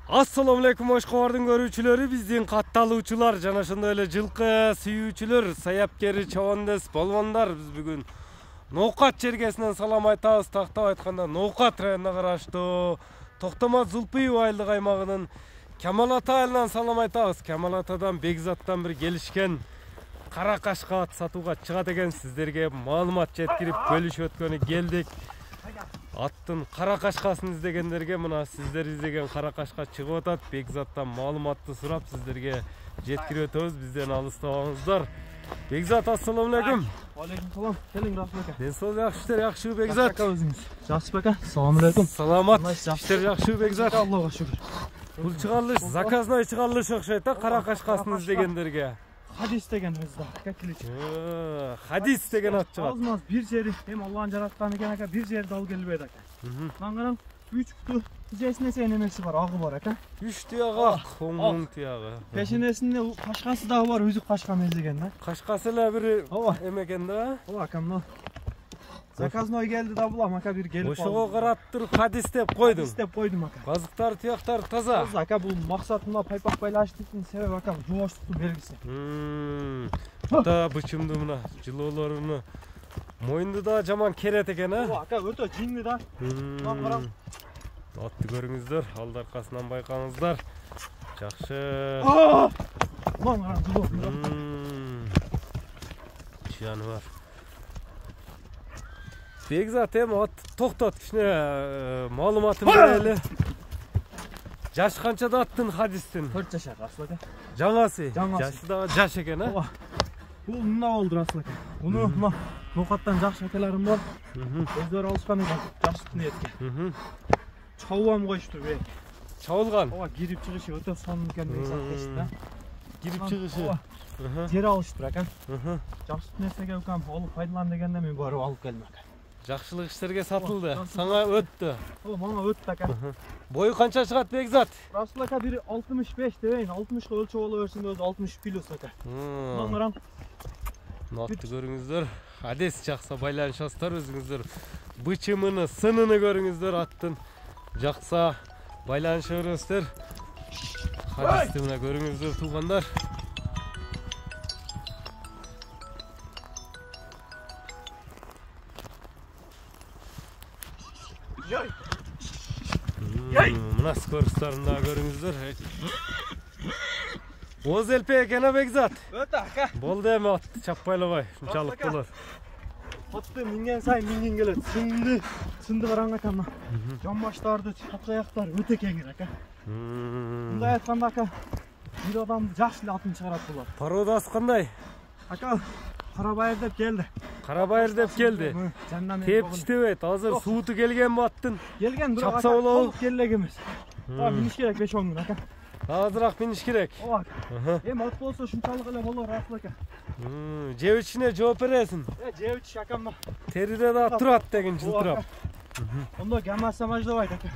Assalamu alaikum Oşqo'nun görүүчүлөрү, биздин катталуучулар жана ошондой эле жылкы сүйүүчүлөр, саяпкери, чабандес, болбондар. Биз бүгүн Ноокат чергесинен салам айтабыз. Тактап айтканда Ноокат районуна караштуу Токтомат Зулпиев айылдык аймагынын Камал Ата айылынан салам айтабыз. Камал Атадан Бекзаттан бир келишкен кара кашка ат сатууга чыгат экен. Сиздерге маалымат жеткирип бөлүшүп өткөнү келдик. Аттын кара кашкасын издегендерге мына сиздер издеген кара кашка чыгып атат. Бекзаттан маалыматты сурап сиздерге жеткирип өтөбүз. Бизден алыстабаңыздар. Бекзат, ассаламу алейкум. Алейкум салам. Келиң Расул ака. Ден соолук жакшы, жакшыбы Бекзат? Ака өзүңүз. Жакшыбы ака? Салам алейкум. Саламат. Иштер жакшыбы Бекзат? Аллага шүгүр. Бул чыгарылыш заказной чыгарылыш окшойт да, кара кашкасын издегендерге. Хадис дегенибиз да, ака келечи. Хадис деген ат чыгат. Азмаз бир жери, эми Аллахын жаратканы экен ака, бир жерди ал келбейт ака. Маңгарам 3 путу тижесине эмеси бар, агы бар ака. 3 тиягы ак, оң тиягы. Пешенесинде кашкасы дагы бар, өзү кашканы издеген да. Кашкасы эле бир эмекен да. Ооба ака, мына заказной келди да булам ака, бир келип алды. Ошого карап туруп хадис деп койдум. Хадис деп койдум ака. Базыктар, тияктар таза. Таза ака, бул максат мына пайпак байлаштыктын себеби ака, жубоштуктун белгиси. Да бычымды мына жылоолоруну моюнду да жаман керет экен, а? Ооба ака, өтө жиңди да. Мына карам. Атты көрүңүздөр, алды аркасынан байкаңыздар. Жакшы. Мына карам, жылоо. Жаны бар. Бекзат, эми ат токтот, кичине маалыматын берели. Жаш канчада аттын хадистин? 4 жашар Расул ака. Жаңасы? Жаңасы. Жашы да жаш экен, а? Ооба. Бул мына болду Расул ака. Муну мына Ноокаттан жакшы акаларым бар. Өздөрү алышкан экен, жакшы ниетке. Чабам коюшту бе. Чабылган? Ооба, кирип чыгышы өтө сонун экен деп эсептешти да. Кирип чыгышы? Жер алыштыр ака. Жакшы нерсеге укам, алып пайдалан дегенде мен барып алып келдим ака. Жакшылык иштерге сатылды. Саңа өттү. Ооба, мага өттү ака. Бою канча чыгат Бекзат? Расул ака, бир 65 дебейин, 60га өлчөп боло берсин өзү 60 плюс ака. Мына Атты көрүңүздөр. Хадис жакса байланышасыздар өзүңүздөр. Бычымыны, сынını көрүңүздөр аттын. Жакса байланыша бересиздер. Хадисти мына көрүңүздөр туугандар. Мына скоросттарын көрүңүздөр. Оз элпе экен, а Бекзат? Өтө ака. Болду эми атты чаппайлабай, ушунчалык болот. Атты минген сайын минген келет. Сынды бараң ака, мына жон баштарды, чап жаяктар өтө кеңир ака. Мындай айтканда ака, бир адамды жакшы эле атын чыгарат булар. Пародасы кандай? Ака, Карабайыр деп келди. Карабайыр деп келди. Тепчтебейт, азыр сууту келген аттын. Келген, бирок чапса болобу? Келек эмес. Миниш керек 5-10 күн ака. Азыраак миниш керек. Ооба. Эми ат болсо ушунчалык эле болор Расул ака. Жеп ичине жооп бересиң. Жеп ич ака, мына Териде да турат деген жылтырап. Ондо гамаса маждабайт ака.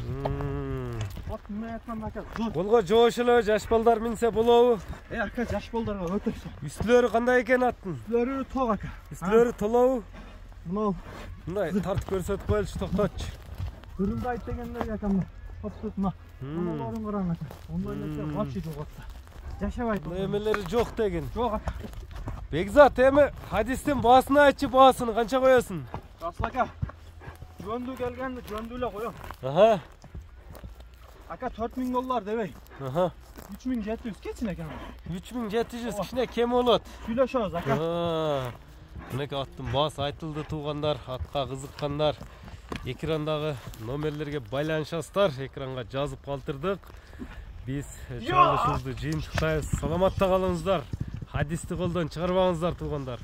Ат мына айтканда ака, Болго жоош эле жаш балдар минсе болобу? Ака, жаш балдарга өтө. Үстүлөрү кандай экен аттын? Үстүлөрү ток ака. Үстүлөрү толобу? Мына Мындай тартып көрсөтүп коелучу, токтотчу. Үрүндү айт дегендерге ака, мына топтут мына. Аналарын караң ака. Ондай нерсе вообще жок атта. Жашабайт. Эмелери жок деген. Жок ака. Бекзат, эми хадистин баасын айтчы, баасын канча коесуң? Расул ака, жөндүү келгенди жөндүү эле коем. Ака, 4000 доллар дебей. 3700 кетсин экен. 3700 кичине кем болот. Сүйлөшөбүз ака. Мынакей аттын баасы айтылды туугандар, атка кызыккандар. Экрандагы номерлерге байланышасыздар. Экранга жазып калтырдык. Биз чыгарылышыбызды жыйынтыктайбыз. Саламатта калыңыздар. Хадисти колдон чыгарбаңыздар туугандар.